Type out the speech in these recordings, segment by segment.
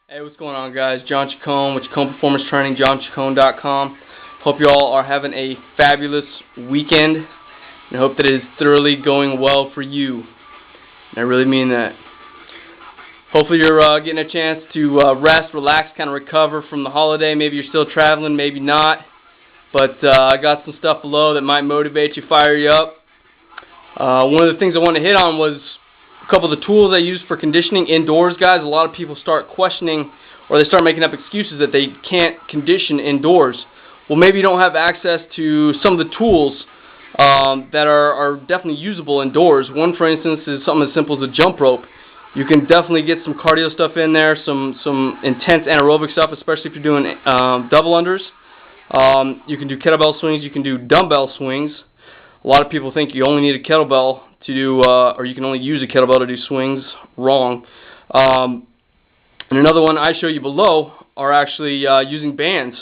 Hey, what's going on, guys? John Chacon with Chacon Performance Training, johnchacon.com. Hope you all are having a fabulous weekend, and I hope that it is thoroughly going well for you. And I really mean that. Hopefully you're getting a chance to rest, relax, kind of recover from the holiday. Maybe you're still traveling, maybe not. But I got some stuff below that might motivate you, fire you up. One of the things I wanted to hit on was a couple of the tools I use for conditioning indoors, guys. A lot of people start questioning, or they start making up excuses that they can't condition indoors. Well, maybe you don't have access to some of the tools that are definitely usable indoors. One, for instance, is something as simple as a jump rope. You can definitely get some cardio stuff in there, some intense anaerobic stuff, especially if you're doing double unders. You can do kettlebell swings. You can do dumbbell swings. A lot of people think you only need a kettlebell to do, or you can only use a kettlebell to do swings. Wrong. And another one I show you below are actually using bands.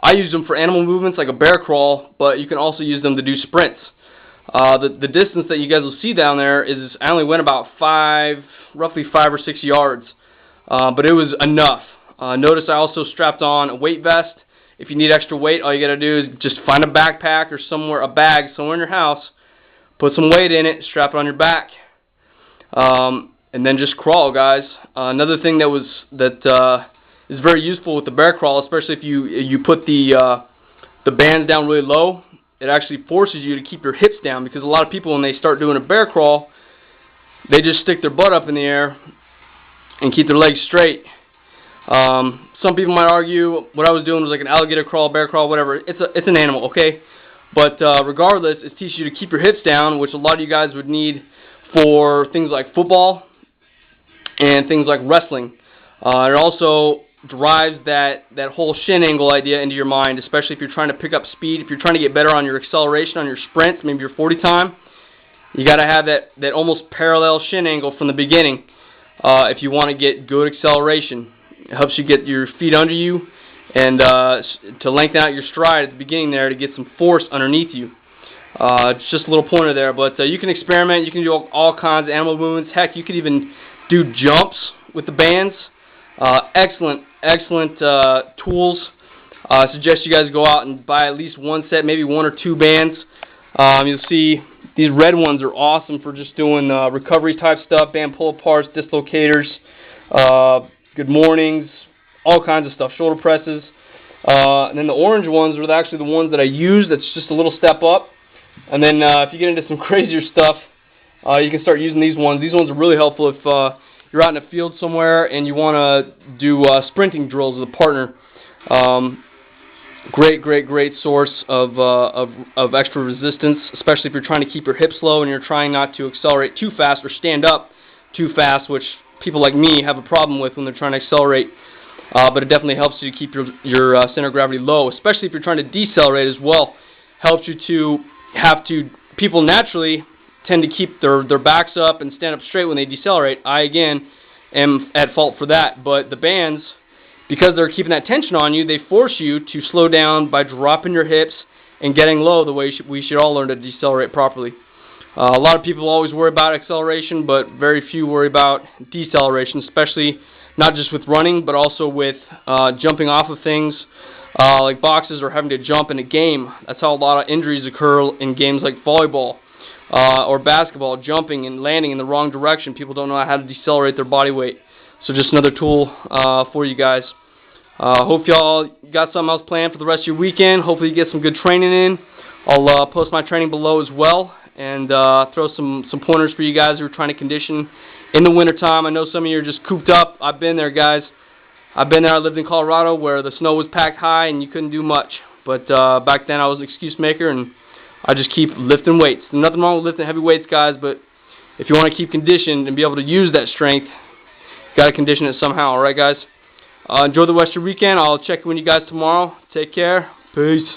I use them for animal movements like a bear crawl, but you can also use them to do sprints. The distance that you guys will see down there is I only went about roughly 5 or 6 yards, but it was enough. Notice I also strapped on a weight vest. If you need extra weight, all you got to do is just find a backpack or a bag somewhere in your house, put some weight in it, strap it on your back, and then just crawl, guys. Another thing that is very useful with the bear crawl, especially if you put the bands down really low, it actually forces you to keep your hips down, because a lot of people, when they start doing a bear crawl, they just stick their butt up in the air and keep their legs straight. Some people might argue what I was doing was like an alligator crawl, bear crawl, whatever. It's an animal, okay? But regardless, it teaches you to keep your hips down, which a lot of you guys would need for things like football and things like wrestling. It also drives that whole shin angle idea into your mind, especially if you're trying to pick up speed, if you're trying to get better on your acceleration, on your sprints, maybe your 40 time. You got to have that almost parallel shin angle from the beginning if you want to get good acceleration. It helps you get your feet under you and to lengthen out your stride at the beginning there to get some force underneath you. It's just a little pointer there, but you can experiment. You can do all kinds of animal movements. Heck, you could even do jumps with the bands. Excellent tools. I suggest you guys go out and buy at least one set, maybe 1 or 2 bands. You'll see these red ones are awesome for just doing recovery type stuff, band pull-aparts, dislocators, good mornings, all kinds of stuff, shoulder presses. And then the orange ones are actually the ones that I use. That's just a little step up. And then if you get into some crazier stuff, you can start using these ones. These ones are really helpful if you're out in a field somewhere and you want to do sprinting drills with a partner. Great source of extra resistance, especially if you're trying to keep your hips low and you're trying not to accelerate too fast or stand up too fast, which people like me have a problem with when they're trying to accelerate. But it definitely helps you to keep your center of gravity low, especially if you're trying to decelerate as well. Helps you to people naturally tend to keep their backs up and stand up straight when they decelerate. I, again, am at fault for that. But the bands, because they're keeping that tension on you, they force you to slow down by dropping your hips and getting low the way we should all learn to decelerate properly. A lot of people always worry about acceleration, but very few worry about deceleration, especially not just with running, but also with jumping off of things like boxes or having to jump in a game. That's how a lot of injuries occur in games like volleyball or basketball, jumping and landing in the wrong direction. People don't know how to decelerate their body weight. So just another tool for you guys. Hope y'all got something else planned for the rest of your weekend. Hopefully you get some good training in. I'll post my training below as well, and throw some pointers for you guys who are trying to condition in the wintertime. I know some of you are just cooped up. I've been there, guys. I've been there. I lived in Colorado where the snow was packed high and you couldn't do much. But back then I was an excuse maker, and I just keep lifting weights. There's nothing wrong with lifting heavy weights, guys, but if you want to keep conditioned and be able to use that strength, you got to condition it somehow. All right, guys? Enjoy the rest of your weekend. I'll check in with you guys tomorrow. Take care. Peace.